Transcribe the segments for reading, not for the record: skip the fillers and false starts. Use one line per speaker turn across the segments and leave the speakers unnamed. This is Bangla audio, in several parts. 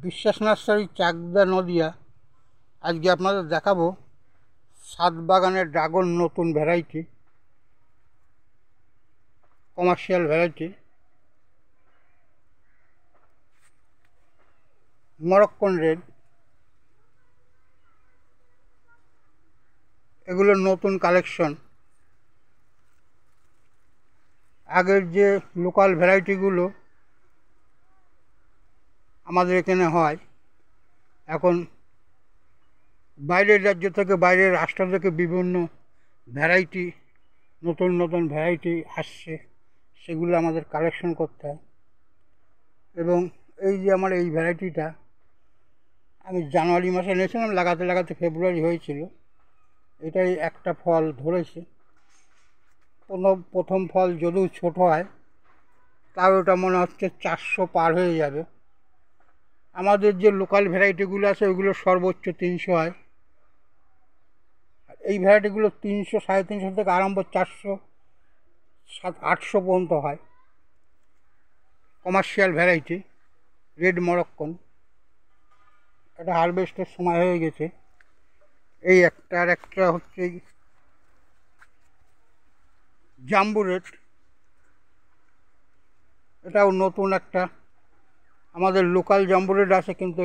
বিশ্বাস নার্সারি, চাকদা, নদিয়া। আজকে আপনাদের দেখাবো ছাদ বাগানের ড্রাগন, নতুন variety, commercial variety, Moroccan red. এগুলো নতুন কালেকশন। আগের যে লোকাল ভ্যারাইটিগুলো আমাদের এখানে হয়, এখন বাইরের রাজ্য থেকে, বাইরের রাষ্ট্র থেকে বিভিন্ন ভ্যারাইটি, নতুন নতুন ভ্যারাইটি আসছে, সেগুলো আমাদের কালেকশন করতে হয়। এবং এই যে আমার এই ভ্যারাইটিটা আমি জানুয়ারি মাসে নিয়েছিলাম, লাগাতে লাগাতে ফেব্রুয়ারি হয়েছিল। এটাই একটা ফল ধরেছে। প্রথম ফল যদিও ছোট হয়, তাও ওটা মনে হচ্ছে 400 পার হয়ে যাবে। আমাদের যে লোকাল ভ্যারাইটিগুলো আছে ওইগুলো সর্বোচ্চ 300 হয়। এই ভ্যারাইটিগুলো 300, 350 থেকে আরম্ভ, 400, 800 পর্যন্ত হয়। Commercial variety red Moroccan. এটা হারভেস্টের সময় হয়ে গেছে। এই একটা, আর একটা হচ্ছে জাম্বু রেড। এটাও নতুন একটা, আমাদের লোকাল জাম্বু রেড আছে, কিন্তু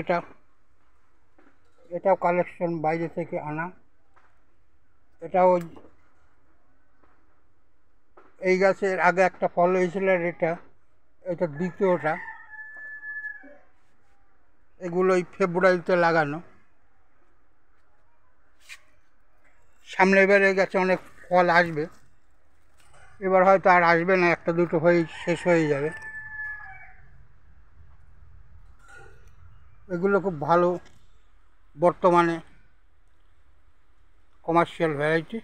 এটাও কালেকশন বাইরে থেকে আনা। এটাও এই গাছের আগে একটা ফল হয়েছিল, আর এটা দ্বিতীয়টা। এগুলো এই ফেব্রুয়ারিতে লাগানো। সামনে এবারে গাছে অনেক ফল আসবে, এবার হয়তো আর আসবে না, একটা দুটো হয়ে শেষ হয়ে যাবে। এগুলো খুব ভালো বর্তমানে কমার্শিয়াল ভ্যারাইটি।